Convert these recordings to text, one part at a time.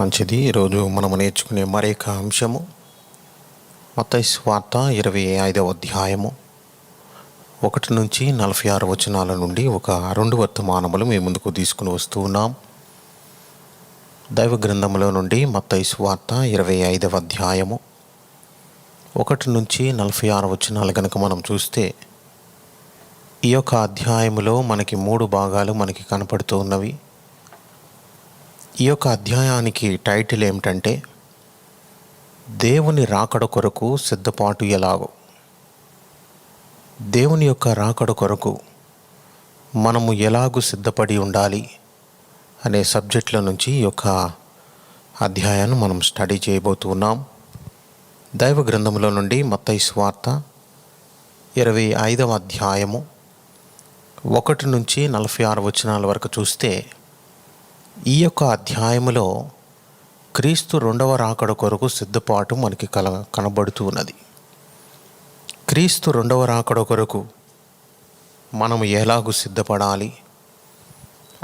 మంచిది. ఈరోజు మనము నేర్చుకునే మరొక అంశము మత్తయి సువార్త 25వ అధ్యాయము 1 నుంచి 46 వచనాల నుండి ఒక 2 వర్తమానములు మీ ముందుకు తీసుకుని వస్తూ ఉన్నాం. దైవ గ్రంథములో నుండి మత్తయి సువార్త 25వ అధ్యాయము 1 నుంచి 46 వచనాలు కనుక మనం చూస్తే, ఈ యొక్క అధ్యాయములో మనకి 3 భాగాలు మనకి కనపడుతూ ఉన్నవి. ఈ యొక్క అధ్యాయానికి టైటిల్ ఏమిటంటే, దేవుని రాకడ కొరకు సిద్ధపాటు ఎలాగో. దేవుని యొక్క రాకడ కొరకు మనము ఎలాగూ సిద్ధపడి ఉండాలి అనే సబ్జెక్టుల నుంచి ఈ యొక్క అధ్యాయాన్ని మనం స్టడీ చేయబోతున్నాం. దైవ గ్రంథంలో నుండి మత్తయి సువార్త 25వ అధ్యాయము 1 నుంచి 46 వచనాల వరకు చూస్తే, ఈ యొక్క అధ్యాయములో క్రీస్తు 2వ రాకడ కొరకు సిద్ధపాటు మనకి కనబడుతూ ఉన్నది. క్రీస్తు 2వ రాకడ కొరకు మనము ఎలాగూ సిద్ధపడాలి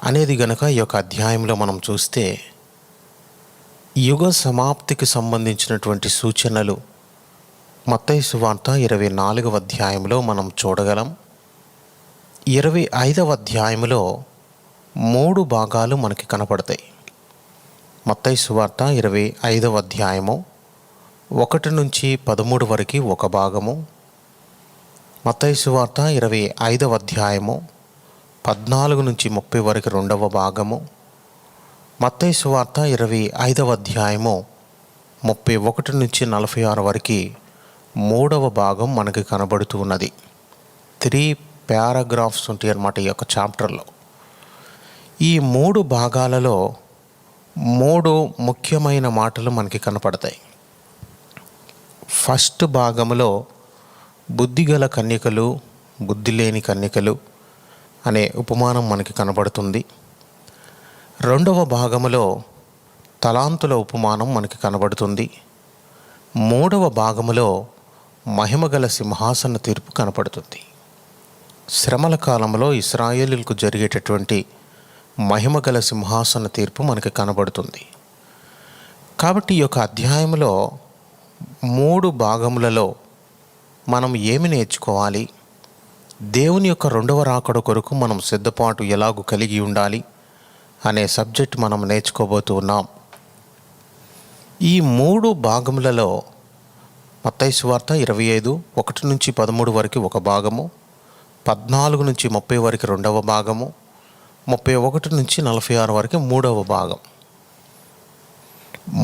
అనేది గనక ఈ యొక్క అధ్యాయంలో మనం చూస్తే, యుగ సమాప్తికి సంబంధించినటువంటి సూచనలు మత్తయి సువార్త 24వ అధ్యాయంలో మనం చూడగలం. 25వ అధ్యాయంలో 3 భాగాలు మనకి కనపడతాయి. మత్తయి సువార్త 25వ అధ్యాయము 1 నుంచి 13 వరకు ఒక భాగము, మత్తయి సువార్త 25వ అధ్యాయము 14 నుంచి 30 వరకు రెండవ భాగము, మత్తయి సువార్త 25వ అధ్యాయము 31 నుంచి 46 వరకు మూడవ భాగం మనకి కనబడుతూ ఉన్నది. 3 పారాగ్రాఫ్స్ ఉంటాయి అన్నమాట ఈ యొక్క చాప్టర్లో. ఈ 3 భాగాలలో 3 ముఖ్యమైన మాటలు మనకి కనపడతాయి. ఫస్ట్ భాగంలో బుద్ధిగల కన్యకలు, బుద్ధి లేని కన్యకలు అనే ఉపమానం మనకి కనబడుతుంది. రెండవ భాగంలో తలాంతుల ఉపమానం మనకి కనబడుతుంది. మూడవ భాగంలో మహిమగల సింహాసన తీర్పు కనపడుతుంది. శ్రమల కాలంలో ఇశ్రాయేలీయులకు జరిగేటటువంటి మహిమగల సింహాసన తీర్పు మనకి కనబడుతుంది. కాబట్టి ఈ యొక్క అధ్యాయంలో 3 భాగములలో మనం ఏమి నేర్చుకోవాలి, దేవుని యొక్క 2వ రాకడ కొరకు మనం సిద్ధపాటు ఎలాగూ కలిగి ఉండాలి అనే సబ్జెక్ట్ మనం నేర్చుకోబోతూ ఉన్నాం. ఈ 3 భాగములలో మత్తయి సువార్త 25 1 నుంచి 13 వరకు ఒక భాగము, 14 నుంచి 30 వరకు రెండవ భాగము, 31 నుంచి 46 వరకు మూడవ భాగం.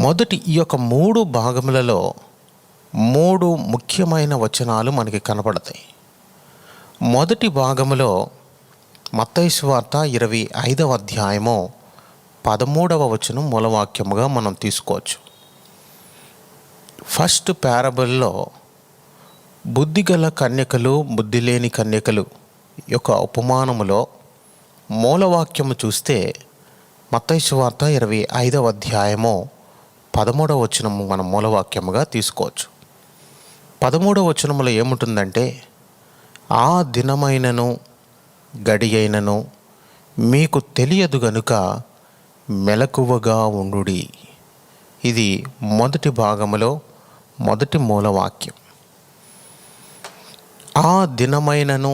మొదటి ఈ యొక్క 3 భాగములలో 3 ముఖ్యమైన వచనాలు మనకి కనపడతాయి. మొదటి భాగములో మత్తయి సువార్త 25వ అధ్యాయము 13వ వచనం మూలవాక్యముగా మనం తీసుకోవచ్చు. ఫస్ట్ పారబుల్లో బుద్ధిగల కన్యకలు, బుద్ధి లేని కన్యకలు యొక్క ఉపమానములో మూలవాక్యము చూస్తే, మత్తయి సువార్త 25వ అధ్యాయము 13వ వచనము మనం మూలవాక్యముగా తీసుకోవచ్చు. 13వ వచనములో ఏముంటుందంటే, ఆ దినమైనను గడి అయినను మీకు తెలియదు గనుక మెలకువగా ఉండుడి. ఇది మొదటి భాగములో మొదటి మూలవాక్యం. ఆ దినమైనను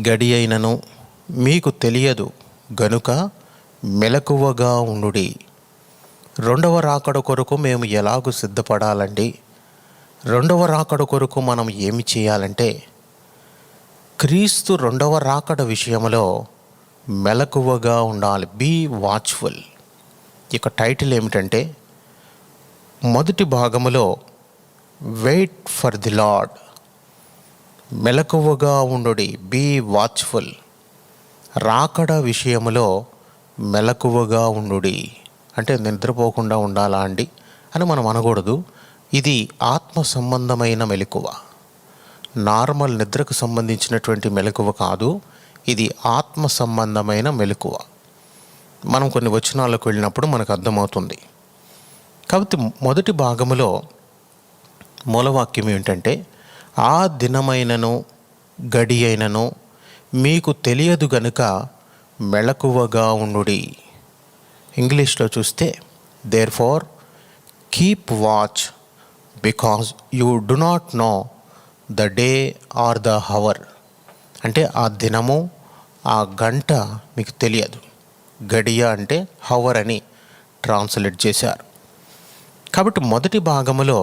గడి అయినను మీకు తెలియదు గనుక మెలకువగా ఉండుడి. 2వ రాకడ కొరకు మేము ఎలాగూ సిద్ధపడాలండి? 2వ రాకడ కొరకు మనం ఏమి చేయాలంటే, క్రీస్తు 2వ రాకడ విషయంలో మెలకువగా ఉండాలి. Be watchful. ఇక టైటిల్ ఏమిటంటే, మొదటి భాగములో వెయిట్ ఫర్ ది లార్డ్, మెలకువగా ఉండుడి, బీ వాచ్ఫుల్. రాకడ విషయంలో మెలకువగా ఉండుడి అంటే నిద్రపోకుండా ఉండాలా అండి అని మనం అనకూడదు. ఇది ఆత్మ సంబంధమైన మెలకువ, నార్మల్ నిద్రకు సంబంధించినటువంటి మెలకువ కాదు. ఇది ఆత్మ సంబంధమైన మెలకువ. మనం కొన్ని వచనాలకు వెళ్ళినప్పుడు మనకు అర్థమవుతుంది. కాబట్టి మొదటి భాగములో మూలవాక్యం ఏంటంటే, ఆ దినమైనను గడి అయినను మీకు తెలియదు గనుక మెలకువగా ఉండుడి. ఇంగ్లీష్లో చూస్తే, therefore keep watch because you do not know the day or the hour. అంటే ఆ దినము, ఆ గంట మీకు తెలియదు. గడియ అంటే హవర్ అని ట్రాన్స్లేట్ చేశారు. కాబట్టి మొదటి భాగములో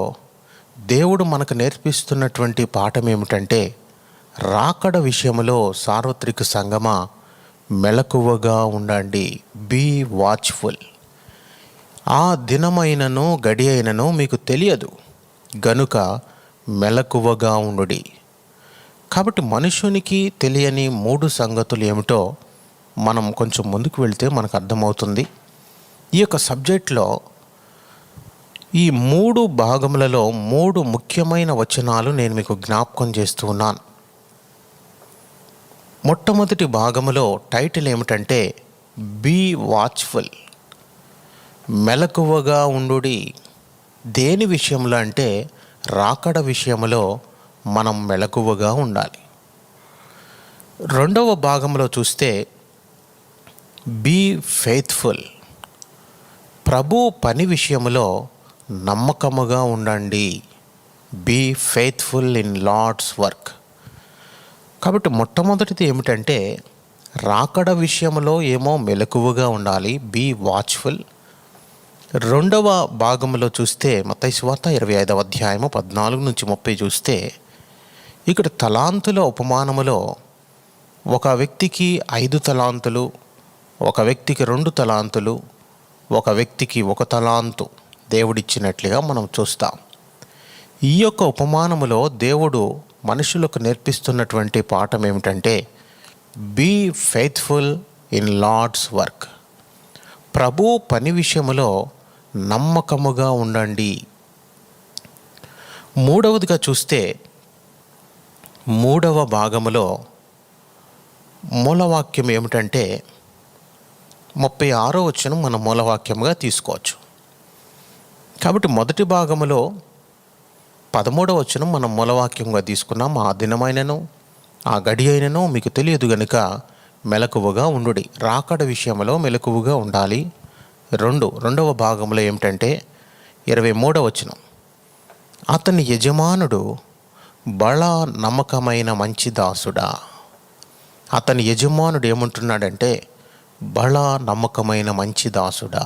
దేవుడు మనకు నేర్పిస్తున్నటువంటి పాఠం ఏమిటంటే, రాకడ విషయంలో సార్వత్రిక సంగమా మెలకువగా ఉండండి, బీ వాచ్ఫుల్. ఆ దినమైనను గడి అయినను మీకు తెలియదు గనుక మెలకువగా ఉండుడి. కాబట్టి మనుషునికి తెలియని 3 సంగతులు ఏమిటో మనం కొంచెం ముందుకు వెళ్తే మనకు అర్థమవుతుంది. ఈ యొక్క సబ్జెక్ట్లో ఈ 3 భాగములలో 3 ముఖ్యమైన వచనాలు నేను మీకు జ్ఞాపకం చేస్తూ ఉన్నాను. మొట్టమొదటి భాగములో టైటిల్ ఏమిటంటే బీ వాచ్ఫుల్, మెలకువగా ఉండుడి. దేని విషయంలో అంటే రాకడ విషయంలో మనం మెలకువగా ఉండాలి. రెండవ భాగంలో చూస్తే బీ ఫెయిత్ఫుల్, ప్రభు పని విషయంలో నమ్మకముగా ఉండండి, be faithful in Lord's work. కాబట్టి మొట్టమొదటిది ఏమిటంటే రాకడ విషయంలో ఏమో మెలకువగా ఉండాలి, బీ వాచ్ఫుల్. రెండవ భాగంలో చూస్తే మత్తయి సువార్త 25వ అధ్యాయము 14-30 చూస్తే ఇక్కడ తలాంతుల ఉపమానములో ఒక వ్యక్తికి 5 తలాంతులు, ఒక వ్యక్తికి 2 తలాంతులు, ఒక వ్యక్తికి 1 తలాంతు దేవుడిచ్చినట్లుగా మనం చూస్తాం. ఈ యొక్క ఉపమానములో దేవుడు మనుషులకు నేర్పిస్తున్నటువంటి పాఠం ఏమిటంటే be faithful in Lord's work, ప్రభు పని విషయములో నమ్మకముగా ఉండండి. మూడవదిగా చూస్తే 3వ భాగములో మూలవాక్యం ఏమిటంటే 36వ వచనం మనం మూలవాక్యంగా తీసుకోవచ్చు. కాబట్టి మొదటి భాగములో 13వ వచనం మనం మూలవాక్యంగా తీసుకున్నాం. ఆ దినమైనను ఆ గడి అయినను మీకు తెలియదు గనుక మెలకువగా ఉండుడి. రాకడ విషయంలో మెలకువగా ఉండాలి. రెండవ భాగంలో ఏమిటంటే 23వ వచనం, అతని యజమానుడు బళ నమ్మకమైన మంచి దాసుడా. అతని యజమానుడు ఏమంటున్నాడంటే బళ నమ్మకమైన మంచి దాసుడా.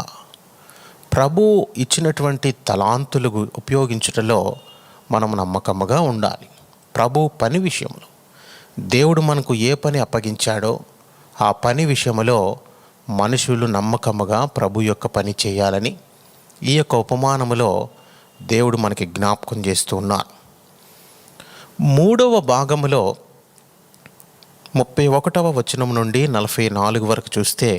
ప్రభు ఇచ్చినటువంటి తలాంతులు ఉపయోగించుటలో మనం నమ్మకముగా ఉండాలి. ప్రభు పని విషయంలో దేవుడు మనకు ఏ పని అప్పగించాడో ఆ పని విషయంలో మనుషులు నమ్మకముగా ప్రభు యొక్క పని చేయాలని ఈ యొక్క ఉపమానములో దేవుడు మనకి జ్ఞాపకం చేస్తూ ఉన్నారు. 3వ భాగములో 31వ వచనం నుండి 44 వరకు చూస్తే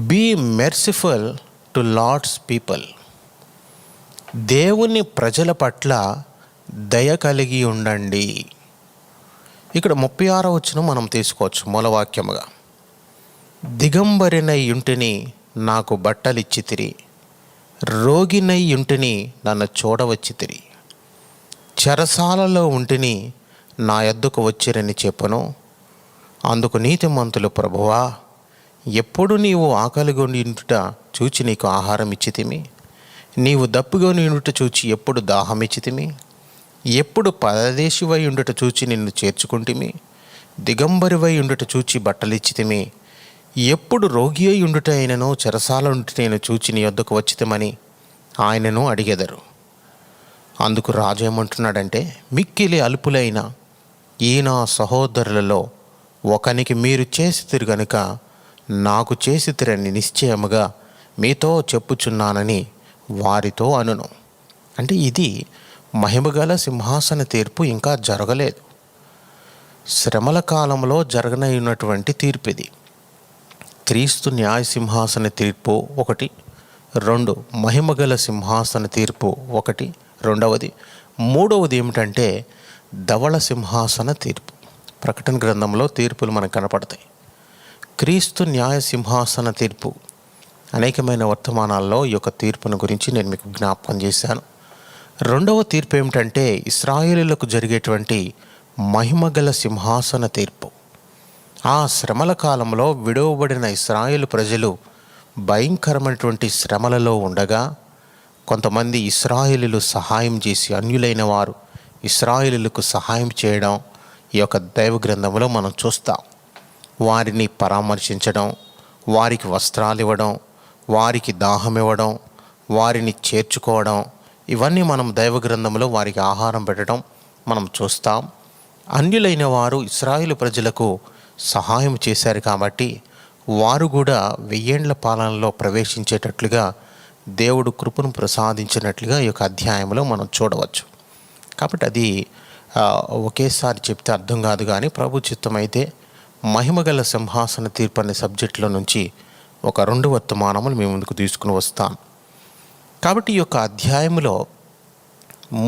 be merciful to Lord's people, దేవుని ప్రజల పట్ల దయ కలిగి ఉండండి. ఇక్కడ 36వ వచనం మనం తీసుకోవచ్చు మూలవాక్యముగా, దిగంబరినై యుంటిని నాకు బట్టలిచ్చితిరి, రోగినై యుంటిని నన్ను చూడవచ్చితిరి, చెరసాలలో ఉంటిని నా యొద్దకు వచ్చిరని చెప్పను. అందుకు నీతిమంతులు, ప్రభువా, ఎప్పుడు నీవు ఆకలిగొని ఉండుట చూచి నీకు ఆహారం ఇచ్చితిమి, నీవు దప్పిగొని ఉండుట చూచి ఎప్పుడు దాహం ఇచ్చితిమి, ఎప్పుడు పరదేశివై ఉండుట చూచి నిన్ను చేర్చుకుంటిమి, దిగంబరివై ఉండుట చూచి బట్టలిచ్చితిమి, ఎప్పుడు రోగి అయి ఉండుట అయినను చెరసాల ఉండుట నేను చూచి నీ యొద్దకు వచ్చితమని ఆయనను అడిగెదరు. అందుకు రాజు ఏమంటున్నాడంటే, మిక్కిలి అల్పులైన ఈ నా సహోదరులలో ఒకనికి మీరు చేసితిరు గనుక నాకు చేసితిరని నిశ్చయముగా మీతో చెప్పుచున్నానని వారితో అనును. అంటే ఇది మహిమగల సింహాసన తీర్పు ఇంకా జరగలేదు. శ్రమల కాలంలో జరగనైనటువంటి తీర్పు ఇది. క్రీస్తు న్యాయ సింహాసన తీర్పు ఒకటి, 2 మహిమగల సింహాసన తీర్పు ఒకటి, రెండవది. మూడవది ఏమిటంటే ధవళ సింహాసన తీర్పు. ప్రకటన గ్రంథంలో తీర్పులు మనకు కనపడతాయి. క్రీస్తు న్యాయ సింహాసన తీర్పు అనేకమైన వర్తమానాల్లో ఈ యొక్క తీర్పును గురించి నేను మీకు జ్ఞాపకం చేశాను. రెండవ తీర్పు ఏమిటంటే ఇశ్రాయేలీయులకు జరిగేటువంటి మహిమగల సింహాసన తీర్పు. ఆ శ్రమల కాలంలో విడువబడిన ఇశ్రాయేలు ప్రజలు భయంకరమైనటువంటి శ్రమలలో ఉండగా కొంతమంది ఇశ్రాయేలీయులు సహాయం చేసి, అన్యులైన వారు ఇశ్రాయేలీయులకు సహాయం చేయడం ఈ యొక్క దైవ గ్రంథంలో మనం చూస్తాం. వారిని పరామర్శించడం, వారికి వస్త్రాలు ఇవ్వడం, వారికి దాహం ఇవ్వడం, వారిని చేర్చుకోవడం, ఇవన్నీ మనం దైవ గ్రంథంలో వారికి ఆహారం పెట్టడం మనం చూస్తాం. అన్యులైన వారు ఇశ్రాయేలు ప్రజలకు సహాయం చేశారు కాబట్టి వారు కూడా 1000 ఏండ్ల పాలనలో ప్రవేశించేటట్లుగా దేవుడు కృపను ప్రసాదించినట్లుగా ఈ యొక్క అధ్యాయంలో మనం చూడవచ్చు. కాబట్టి అది ఒకేసారి చెప్తే అర్థం కాదు, కానీ ప్రభు చిత్తమైతే మహిమగల సింహాసన తీర్పు అనే సబ్జెక్టులో నుంచి ఒక 2 వర్తమానములు మీ ముందుకు తీసుకుని వస్తాను. కాబట్టి ఈ యొక్క అధ్యాయంలో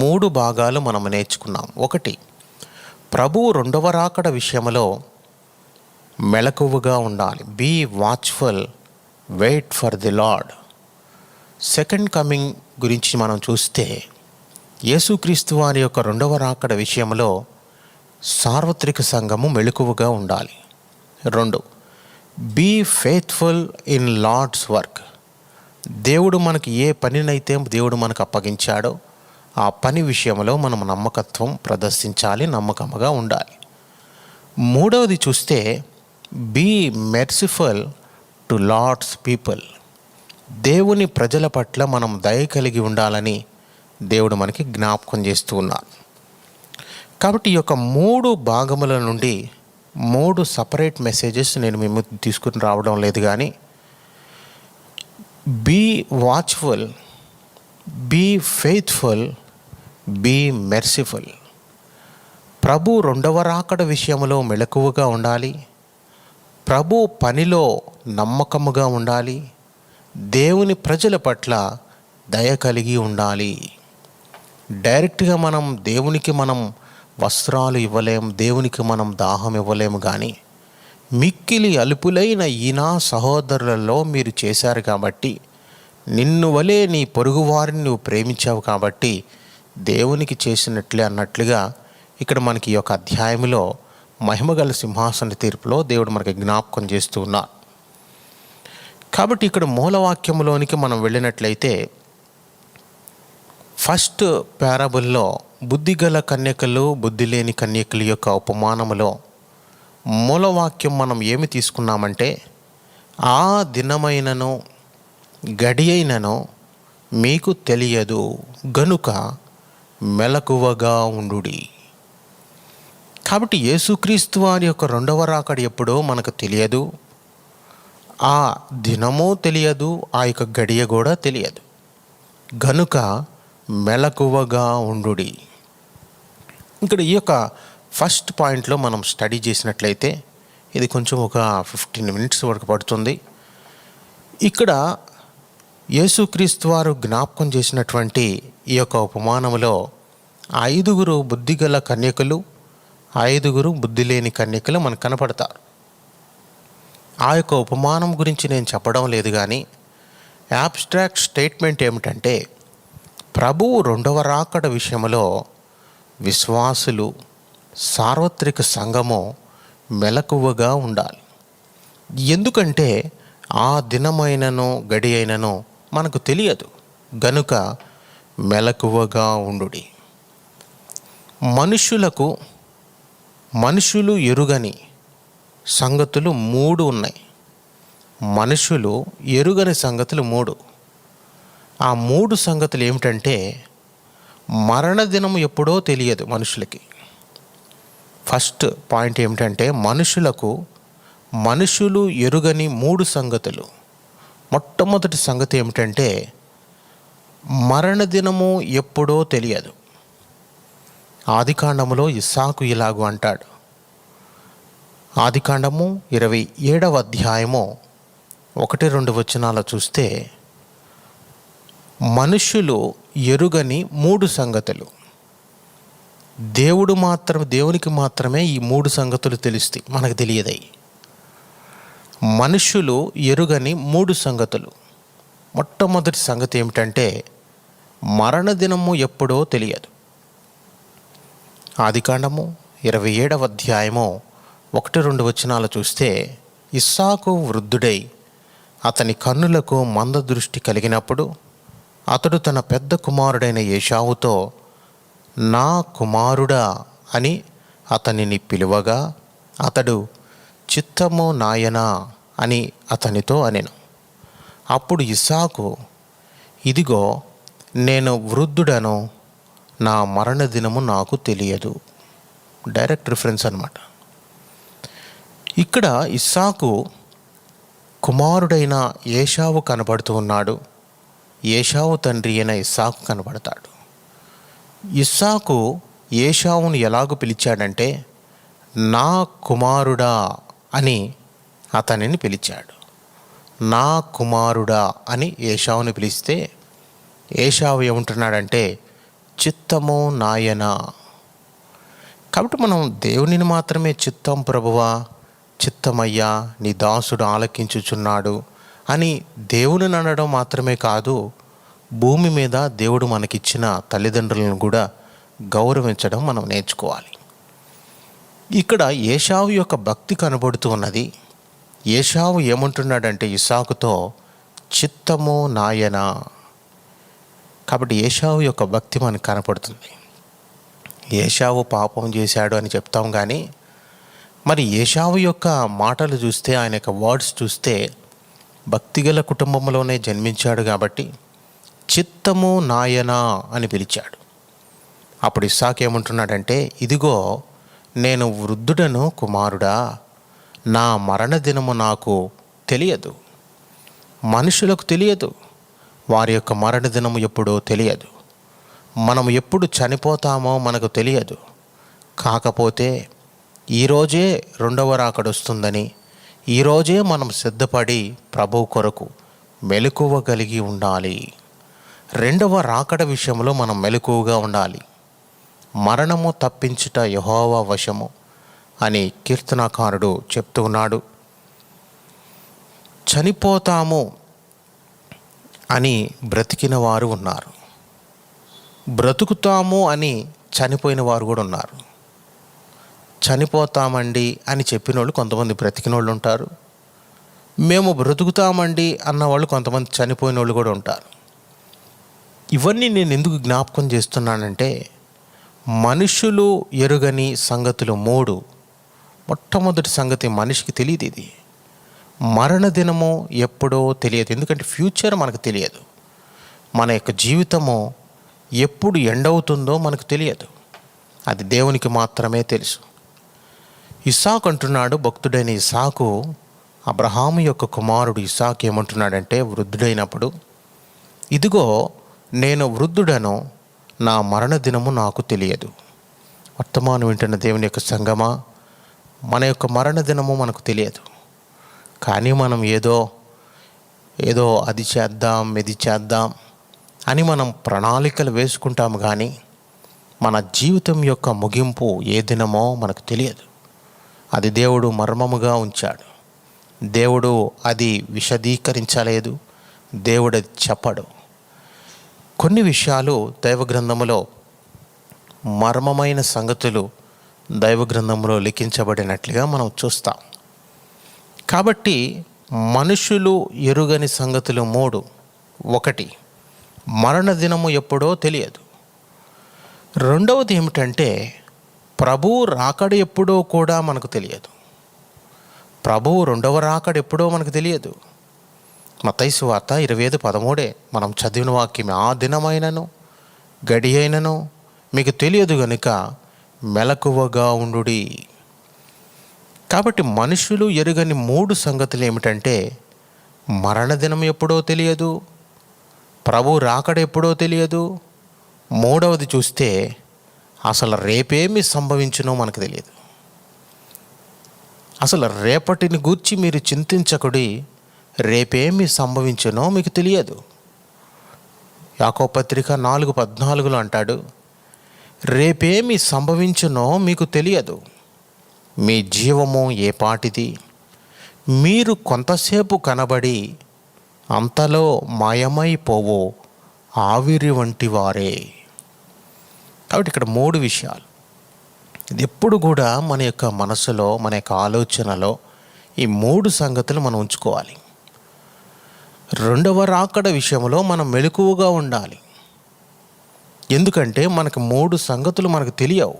3 భాగాలు మనం నేర్చుకున్నాం. 1, ప్రభువు 2వ రాకడ విషయంలో మెలకువగా ఉండాలి. Be watchful, wait for the Lord. Second coming గురించి మనం చూస్తే యేసుక్రీస్తు వారి యొక్క 2వ రాకడ విషయంలో సార్వత్రిక సంఘము మెలకువగా ఉండాలి. 2, be faithful in Lord's work. దేవుడు మనకి ఏ పనినైతే దేవుడు మనకు అప్పగించాడో ఆ పని విషయంలో మనం నమ్మకత్వం ప్రదర్శించాలి, నమ్మకముగా ఉండాలి. 3వది చూస్తే be merciful to Lord's people. దేవుని ప్రజల పట్ల మనం దయ కలిగి ఉండాలని దేవుడు మనకి జ్ఞాపకం చేస్తూ ఉన్నారు. కాబట్టి ఈ యొక్క 3 భాగముల నుండి 3 సపరేట్ మెసేజెస్ నేను మేము తీసుకుని రావడం లేదు, కానీ be watchful, be faithful, be merciful. ప్రభు 2వ రాకడ విషయంలో మెలకువగా ఉండాలి, ప్రభు పనిలో నమ్మకముగా ఉండాలి, దేవుని ప్రజల పట్ల దయ కలిగి ఉండాలి. డైరెక్ట్గా దేవునికి మనం వస్త్రాలు ఇవ్వలేం, దేవునికి మనం దాహం ఇవ్వలేము, కానీ మిక్కిలి అలుపులైన ఈనా సహోదరులలో మీరు చేశారు కాబట్టి, నిన్ను వలే నీ పొరుగువారిని నువ్వు ప్రేమించావు కాబట్టి దేవునికి చేసినట్లే అన్నట్లుగా ఇక్కడ మనకి ఈ యొక్క అధ్యాయంలో మహిమగల సింహాసన తీర్పులో దేవుడు మనకి జ్ఞాపకం చేస్తూ ఉన్నారు. కాబట్టి ఇక్కడ మూలవాక్యంలోనికి మనం వెళ్ళినట్లయితే ఫస్ట్ పారాబుల్లో బుద్ధిగల కన్యకలు, బుద్ధి లేని కన్యకల యొక్క ఉపమానములో మూలవాక్యం మనం ఏమి తీసుకున్నామంటే, ఆ దినమైనను గడి అయినను మీకు తెలియదు గనుక మెలకువగా ఉండుడి. కాబట్టి యేసుక్రీస్తు వారి యొక్క 2వ రాకడ ఎప్పుడో మనకు తెలియదు, ఆ దినము తెలియదు, ఆ యొక్క గడియ కూడా తెలియదు, గనుక మెలకువగా ఉండుడి. ఇక్కడ ఈ యొక్క ఫస్ట్ పాయింట్లో మనం స్టడీ చేసినట్లయితే ఇది కొంచెం ఒక 15 మినిట్స్ వరకు పడుతుంది. ఇక్కడ యేసుక్రీస్తు వారు జ్ఞాపకం చేసినటువంటి ఈ యొక్క ఉపమానంలో 5 బుద్ధిగల కన్యకలు, 5 బుద్ధి లేని కన్యకలు మనకు కనపడతారు. ఆ యొక్క ఉపమానం గురించి నేను చెప్పడం లేదు, కానీ యాబ్స్ట్రాక్ట్ స్టేట్మెంట్ ఏమిటంటే, ప్రభువు 2వ రాకడ విషయంలో విశ్వాసులు, సార్వత్రిక సంఘము మెలకువగా ఉండాలి. ఎందుకంటే ఆ దినమైనను గడి అయినను మనకు తెలియదు గనుక మెలకువగా ఉండుడి. మనుషులు ఎరుగని సంగతులు 3 ఉన్నాయి. మనుషులు ఎరుగని సంగతులు 3. ఆ 3 సంగతులు ఏమిటంటే, మరణదినం ఎప్పుడో తెలియదు మనుషులకి. ఫస్ట్ పాయింట్ ఏమిటంటే, మనుషులు ఎరుగని 3 సంగతులు. మొట్టమొదటి సంగతి ఏమిటంటే, మరణదినము ఎప్పుడో తెలియదు. ఆదికాండములో ఇస్సాకు ఇలాగు అంటాడు. ఆదికాండము 27వ అధ్యాయము 1-2 వచనాలు చూస్తే, మనుషులు ఎరుగని 3 సంగతులు. దేవునికి మాత్రమే ఈ 3 సంగతులు తెలుస్తాయి, మనకు తెలియదయి. మనుషులు ఎరుగని 3 సంగతులు. మొట్టమొదటి సంగతి ఏమిటంటే, మరణదినము ఎప్పుడో తెలియదు. ఆదికాండము 27వ అధ్యాయము 1-2 వచనాలు చూస్తే, ఇస్సాకు వృద్ధుడై అతని కన్నులకు మందదృష్టి కలిగినప్పుడు అతడు తన పెద్ద కుమారుడైన ఏశావుతో, నా కుమారుడా అని అతనిని పిలువగా అతడు, చిత్తము నాయనా అని అతనితో అనెను. అప్పుడు ఇస్సాకు, ఇదిగో నేను వృద్ధుడను, నా మరణ దినము నాకు తెలియదు. డైరెక్ట్ రిఫరెన్స్ అన్నమాట. ఇక్కడ ఇస్సాకు కుమారుడైన ఏశావు కనబడుతూ ఉన్నాడు. ఏశావు తండ్రి అయిన ఇస్సాకు కనబడతాడు. ఇస్సాకు ఏశావును ఎలాగూ పిలిచాడంటే, నా కుమారుడా అని అతనిని పిలిచాడు. నా కుమారుడా అని ఏశావుని పిలిస్తే ఏశావు ఏమంటున్నాడంటే, చిత్తము నాయనా. కాబట్టి మనం దేవునిని మాత్రమే చిత్తం ప్రభువా, చిత్తమయ్యా, నీ దాసుడు ఆలకించుచున్నాడు అని దేవుని అనడం మాత్రమే కాదు, భూమి మీద దేవుడు మనకిచ్చిన తల్లిదండ్రులను కూడా గౌరవించడం మనం నేర్చుకోవాలి. ఇక్కడ ఏశావు యొక్క భక్తి కనబడుతూ ఉన్నది. ఏశావు ఏమంటున్నాడంటే ఇస్సాకుతో, చిత్తము నాయనా. కాబట్టి ఏశావు యొక్క భక్తి మనకు కనపడుతుంది. ఏశావు పాపం చేశాడు అని చెప్తాం, కానీ మరి ఏశావు యొక్క మాటలు చూస్తే, ఆయన యొక్క వర్డ్స్ చూస్తే, భక్తిగల కుటుంబంలోనే జన్మించాడు కాబట్టి చిత్తము నాయనా అని పిలిచాడు. అప్పుడు ఇస్సాకు ఏమంటున్నాడంటే, ఇదిగో నేను వృద్ధుడను కుమారుడా, నా మరణ దినము నాకు తెలియదు. మనుషులకు తెలియదు, వారి యొక్క మరణ దినము ఎప్పుడో తెలియదు. మనం ఎప్పుడు చనిపోతామో మనకు తెలియదు. కాకపోతే ఈరోజే రెండవ రాకడ వస్తుందని, ఈరోజే మనం సిద్ధపడి ప్రభువు కొరకు మెలకువ కలిగి ఉండాలి. రెండవ రాకడ విషయంలో మనం మెలకువగా ఉండాలి. మరణము తప్పించుట యెహోవా వశము అని కీర్తనాకారుడు చెప్తూ ఉన్నాడు. చనిపోతాము అని బ్రతికిన వారు ఉన్నారు, బ్రతుకుతాము అని చనిపోయిన వారు కూడా ఉన్నారు. చనిపోతామండి అని చెప్పిన వాళ్ళు కొంతమంది బ్రతికిన వాళ్ళు ఉంటారు, మేము బ్రతుకుతామండి అన్నవాళ్ళు కొంతమంది చనిపోయిన వాళ్ళు కూడా ఉంటారు. ఇవన్నీ నేను ఎందుకు జ్ఞాపకం చేస్తున్నానంటే, మనుషులు ఎరుగని సంగతులు 3. మొట్టమొదటి సంగతి మనిషికి తెలియదు. ఇది మరణ దినము ఎప్పుడో తెలియదు. ఎందుకంటే ఫ్యూచర్ మనకు తెలియదు. మన యొక్క జీవితము ఎప్పుడు ఎండ్ అవుతుందో మనకు తెలియదు. అది దేవునికి మాత్రమే తెలుసు. ఇస్సాకు అంటున్నాడు, భక్తుడైన ఇస్సాకు, అబ్రహాము యొక్క కుమారుడు ఇస్సాకు ఏమంటున్నాడంటే, వృద్ధుడైనప్పుడు, ఇదిగో నేను వృద్ధుడను, నా మరణ దినము నాకు తెలియదు. వర్తమానం వింటున్న దేవుని యొక్క సంగమా, మన యొక్క మరణ దినము మనకు తెలియదు. కానీ మనం ఏదో అది చేద్దాం, ఇది చేద్దాం అని మనం ప్రణాళికలు వేసుకుంటాము, కానీ మన జీవితం యొక్క ముగింపు ఏ దినమో మనకు తెలియదు. అది దేవుడు మర్మముగా ఉంచాడు. దేవుడు అది విశదీకరించలేదు. దేవుడు అది చెప్పడు. కొన్ని విషయాలు దైవ గ్రంథములో, మర్మమైన సంగతులు దైవ గ్రంథంలో లిఖించబడినట్లుగా మనం చూస్తాం. కాబట్టి మనుషులు ఎరుగని సంగతులు 3. 1, మరణ దినము ఎప్పుడో తెలియదు. రెండవది ఏమిటంటే, ప్రభువు రాకడ ఎప్పుడో కూడా మనకు తెలియదు. ప్రభువు రెండవ రాకడ ఎప్పుడో మనకు తెలియదు. మత్తయి సువార్త 25:13 మనం చదివిన వాక్యం, ఆ దినమైనను గడి అయినను మీకు తెలియదు గనుక మెలకువగా ఉండుడి. కాబట్టి మనుషులు ఎరుగని 3 సంగతులు ఏమిటంటే, మరణ దినం ఎప్పుడో తెలియదు, ప్రభు రాకడ ఎప్పుడో తెలియదు, మూడవది చూస్తే అసలు రేపేమి సంభవించునో మనకు తెలియదు. అసలు రేపటిని గూర్చి మీరు చింతించకుడి, రేపేమి సంభవించునో మీకు తెలియదు. యాకోబు పత్రిక 4:14 అంటాడు, రేపేమి సంభవించునో మీకు తెలియదు. మీ జీవము ఏ పాటిది, మీరు కొంతసేపు కనబడి అంతలో మాయమైపోవో ఆవిరి వంటి వారే. కాబట్టి ఇక్కడ 3 విషయాలు. ఇది ఎప్పుడు కూడా మన యొక్క మనసులో, మన యొక్క ఆలోచనలో ఈ 3 సంగతులు మనం ఉంచుకోవాలి. రెండవ రాకడ విషయంలో మనం మెలకువగా ఉండాలి. ఎందుకంటే మనకు 3 సంగతులు మనకు తెలియవు.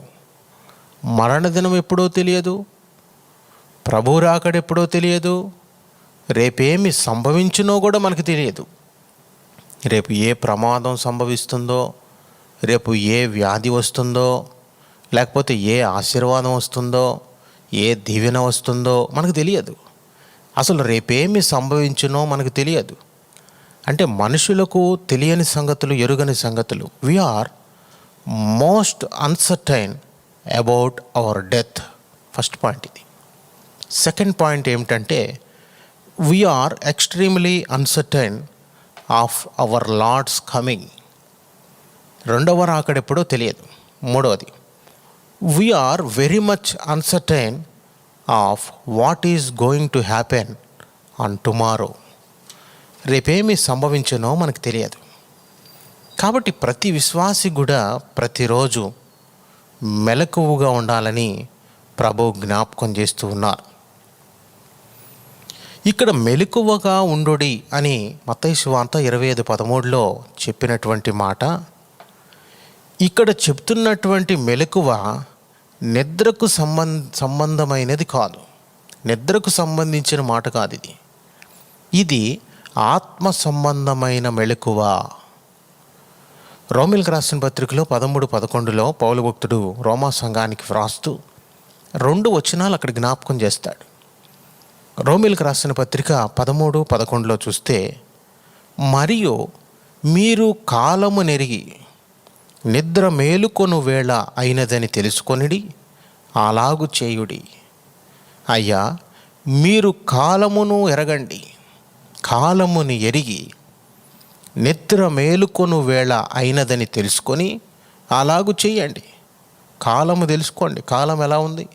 మరణదినం ఎప్పుడో తెలియదు, ప్రభు రాకడ ఎప్పుడో తెలియదు, రేపేమి సంభవించునో కూడా మనకు తెలియదు. రేపు ఏ ప్రమాదం సంభవిస్తుందో, రేపు ఏ వ్యాధి వస్తుందో, లేకపోతే ఏ ఆశీర్వాదం వస్తుందో, ఏ దీవెన వస్తుందో మనకు తెలియదు. అసలు రేపేమి సంభవించునో మనకు తెలియదు. అంటే మనుషులకు తెలియని సంగతులు, ఎరుగని సంగతులు. We're most uncertain about our death. First point ఇది. సెకండ్ పాయింట్ ఏమిటంటే we're extremely uncertain of our Lord's coming. రెండవ రాకడెప్పుడో తెలియదు. మూడవది, we're very much uncertain of what is going to happen on tomorrow. రేపేమి సంభవించునో మనకు తెలియదు. కాబట్టి ప్రతి విశ్వాసి కూడా ప్రతిరోజు మెలకువగా ఉండాలని ప్రభు జ్ఞాపకం చేస్తూ ఉన్నారు. ఇక్కడ మెలకువగా ఉండుడి అని మత్తయి సువార్త 25:13 చెప్పినటువంటి మాట, ఇక్కడ చెప్తున్నటువంటి మెలకువ నిద్రకు సంబంధమైనది కాదు. నిద్రకు సంబంధించిన మాట కాదు ఇది. ఇది ఆత్మ సంబంధమైన మెలకువ. రోమీయులకు రాసిన పత్రికలో 13:11 పౌలు భక్తుడు రోమా సంఘానికి వ్రాస్తూ 2 వచనాలు అక్కడ జ్ఞాపకం చేస్తాడు. రోమీయులకు రాసిన పత్రిక 13:11 చూస్తే, మరియు మీరు కాలము నెరిగి నిద్ర మేలుకొను వేళ అయినదని తెలుసుకొనిడి, అలాగు చేయుడి. అయ్యా, మీరు కాలమును ఎరగండి, కాలముని ఎరిగి నిద్ర మేలుకొను వేళ అయినదని తెలుసుకొని అలాగు చేయండి. కాలము తెలుసుకోండి, కాలం ఎలా ఉంది.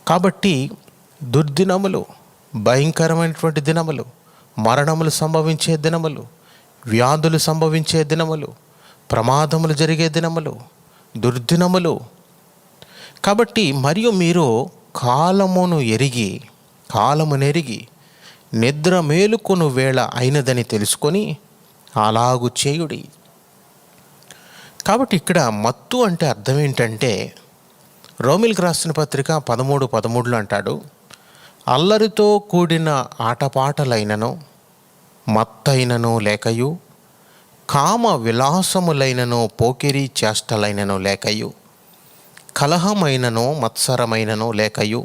కాబట్టి దుర్దినములు, భయంకరమైనటువంటి దినములు, మరణములు సంభవించే దినములు, వ్యాధులు సంభవించే దినములు, ప్రమాదములు జరిగే దినములు, దుర్దినములు. కాబట్టి మరియు మీరు కాలమును ఎరిగి, కాలమునెరిగి నిద్ర మేలుకొను వేళ అయినదని తెలుసుకొని అలాగు చేయుడి. కాబట్టి ఇక్కడ మత్తు అంటే అర్థం ఏంటంటే, రోమీయులకు రాసిన పత్రిక 13:13 అంటాడు, అల్లరితో కూడిన ఆటపాటలైనను, మత్తైనను లేకయు, కామ విలాసములైనను, పోకిరి చేష్టలైనను లేకయు, కలహమైనను మత్సరమైనను లేకయు,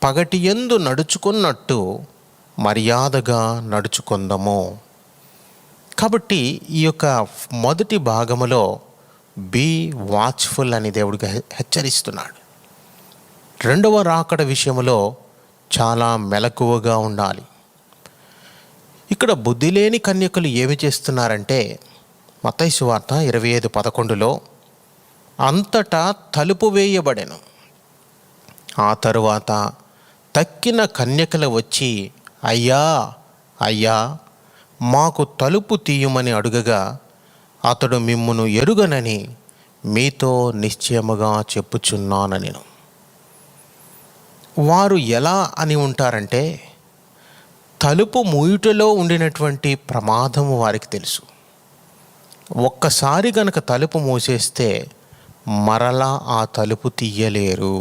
పగటియందు నడుచుకున్నట్టు మర్యాదగా నడుచుకుందాము. కాబట్టి ఈ యొక్క మొదటి భాగములో బీ వాచ్ఫుల్ అని దేవుడిగా హెచ్చరిస్తున్నాడు. రెండవ రాకడ విషయంలో చాలా మెలకువగా ఉండాలి. ఇక్కడ బుద్ధి లేని కన్యకలు ఏమి చేస్తున్నారంటే, మత్తయి సువార్త 25:11 అంతటా తలుపు వేయబడెను. ఆ తరువాత తక్కిన కన్యకలు వచ్చి, అయ్యా అయ్యా, మాకు తలుపు తీయమని అడుగగా, అతడు మిమ్మును ఎరుగనని మీతో నిశ్చయముగా చెప్పుచున్నానని. వారు ఎలా అని ఉంటారంటే, తలుపు మూయుటలో ఉండినటువంటి ప్రమాదము వారికి తెలుసు. ఒక్కసారి గనక తలుపు మూసేస్తే మరలా ఆ తలుపు తీయలేరు.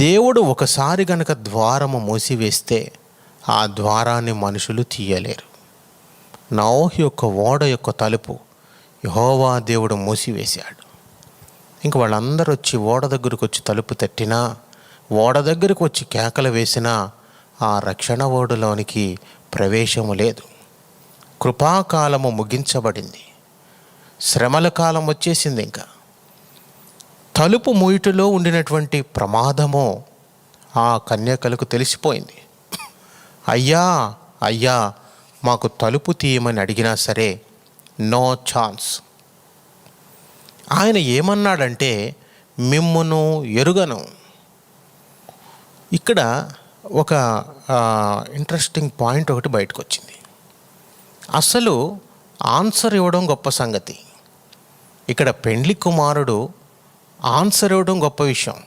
దేవుడు ఒకసారి గనక ద్వారము మూసివేస్తే ఆ ద్వారాన్ని మనుషులు తీయలేరు. నోహు యొక్క ఓడ యొక్క తలుపు యెహోవా దేవుడు మూసివేశాడు. ఇంక వాళ్ళందరూ వచ్చి ఓడ దగ్గరకు వచ్చి తలుపు తట్టినా, ఓడ దగ్గరకు వచ్చి కేకలు వేసినా ఆ రక్షణ ఓడలోనికి ప్రవేశము లేదు. కృపాకాలము ముగించబడింది, శ్రమల కాలం వచ్చేసింది. ఇంకా తలుపు మూయుటలో ఉండినటువంటి ప్రమాదము ఆ కన్యకలకు తెలిసిపోయింది. అయ్యా అయ్యా, మాకు తలుపు తీయమని అడిగినా సరే నో ఛాన్స్. ఆయన ఏమన్నాడంటే, మిమ్మును ఎరుగను. ఇక్కడ ఒక ఇంట్రెస్టింగ్ పాయింట్ ఒకటి బయటకు వచ్చింది. అసలు ఆన్సర్ ఇవ్వడం గొప్ప సంగతి. ఇక్కడ పెండ్లి కుమారుడు ఆన్సర్ ఇవ్వడం గొప్ప విషయం.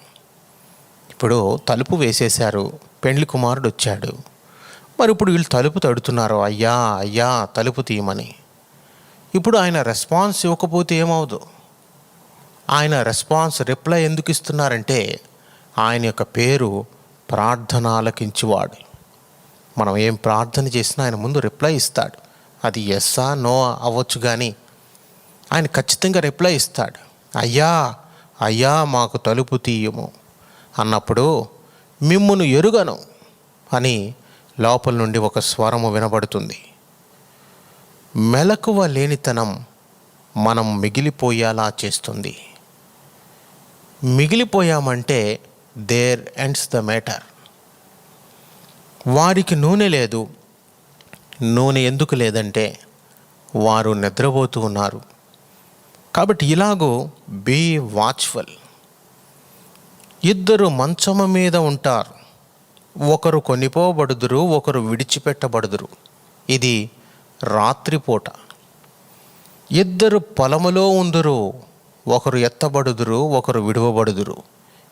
ఇప్పుడు తలుపు వేసేశారు, పెండ్లి కుమారుడు వచ్చాడు. మరి ఇప్పుడు వీళ్ళు తలుపు తడుతున్నారు, అయ్యా అయ్యా తలుపు తీయమని. ఇప్పుడు ఆయన రెస్పాన్స్ ఇవ్వకపోతే ఏమవుదు? ఆయన రిప్లై ఎందుకు ఇస్తున్నారంటే ఆయన యొక్క పేరు ప్రార్థన ఆలకించువాడు. మనం ఏం ప్రార్థన చేసినా ఆయన ముందు రిప్లై ఇస్తాడు. అది ఎస్సా నో అవ్వచ్చు, కానీ ఆయన ఖచ్చితంగా రిప్లై ఇస్తాడు. అయ్యా అయ్యా మాకు తలుపు తీయము అన్నప్పుడు మిమ్మును ఎరుగను అని లోపల నుండి ఒక స్వరము వినబడుతుంది. మెలకువ లేనితనం మనం మిగిలిపోయేలా చేస్తుంది. మిగిలిపోయామంటే దేర్ ఎండ్స్ ద మ్యాటర్. వారికి నూనె లేదు. నూనె ఎందుకు లేదంటే వారు నిద్రపోతూ ఉన్నారు. కాబట్టి ఇలాగూ బీ వాచ్ఫుల్. ఇద్దరు మంచము మీద ఉంటారు, ఒకరు కొనిపోబడుదురు, ఒకరు విడిచిపెట్టబడుదురు. ఇది రాత్రిపూట. ఇద్దరు పొలములో ఉందురు, ఒకరు ఎత్తబడుదురు, ఒకరు విడువబడుదురు.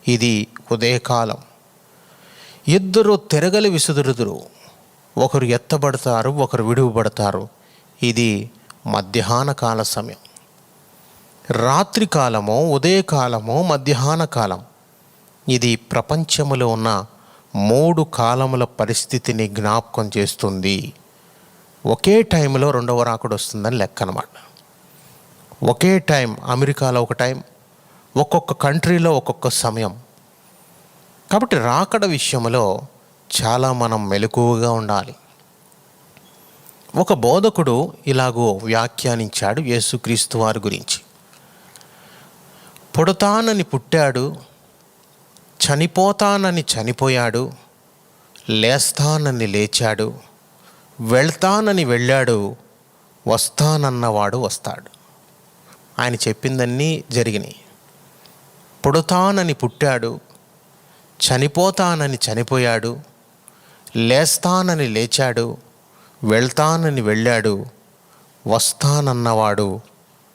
ఇది ఉదయకాలం. ఇద్దరు తిరగలి విసుదురుదురు, ఒకరు ఎత్తబడతారు, ఒకరు విడువబడతారు. ఇది మధ్యాహ్న కాల సమయం. రాత్రి కాలము, ఉదయకాలము, మధ్యాహ్న కాలం. ఇది ప్రపంచములో ఉన్న 3 కాలముల పరిస్థితిని జ్ఞాపకం చేస్తుంది. ఒకే టైంలో రెండవ రాకడ వస్తుందని లెక్క అన్నమాట. ఒకే టైం, అమెరికాలో ఒక టైం, ఒక్కొక్క కంట్రీలో ఒక్కొక్క సమయం. కాబట్టి రాకడ విషయంలో చాలా మనం మెలకువగా ఉండాలి. ఒక బోధకుడు ఇలాగూ వ్యాఖ్యానించాడు యేసుక్రీస్తు వారి గురించి. పుడతానని పుట్టాడు, చనిపోతానని చనిపోయాడు, లేస్తానని లేచాడు, వెళ్తానని వెళ్ళాడు, వస్తానన్నవాడు వస్తాడు. ఆయన చెప్పిందన్నీ జరిగినాయి. పుడతానని పుట్టాడు, చనిపోతానని చనిపోయాడు, లేస్తానని లేచాడు, వెళ్తానని వెళ్ళాడు, వస్తానన్నవాడు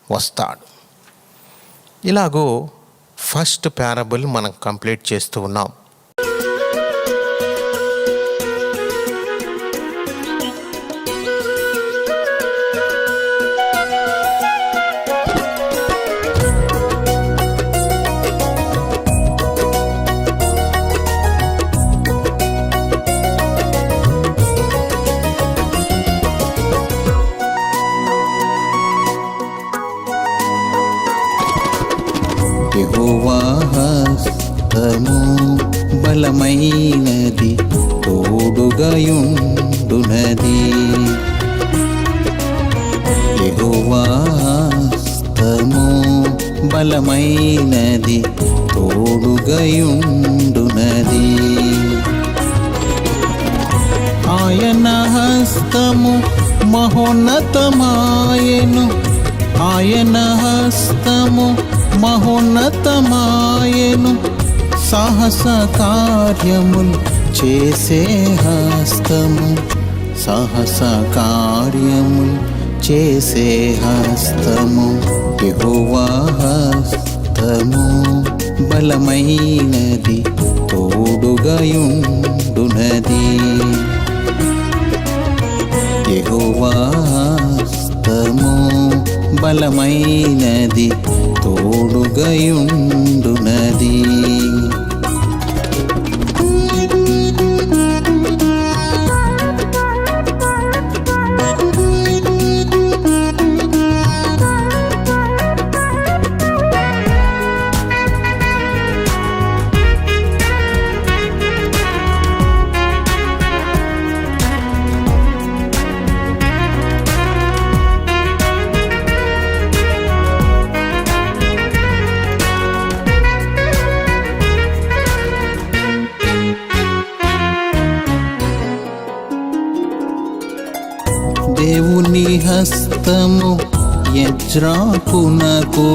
వస్తాడు. ఇలాగూ ఫస్ట్ ప్యారబుల్ మనం కంప్లీట్ చేస్తూ ఉన్నాం. యెహోవా హస్తము బలమైనది, తోడుగయుండునది. యెహోవా హస్తము బలమైనది, తోడుగయుండునది. ఆయన హస్తము మహోన్నతమాయెను, ఆయన హస్తము మహోన్నతమాయెను. సాహస కార్యములు చేసే హస్తము, సాహస కార్యములు చేసే హస్తము. యెహోవా హస్తము బలమైనది, తోడుగయుండునది. యెహోవా హస్తము బలమైనది, తోడుగయుండునది. దేవుని హస్తము యజ్రాకునకు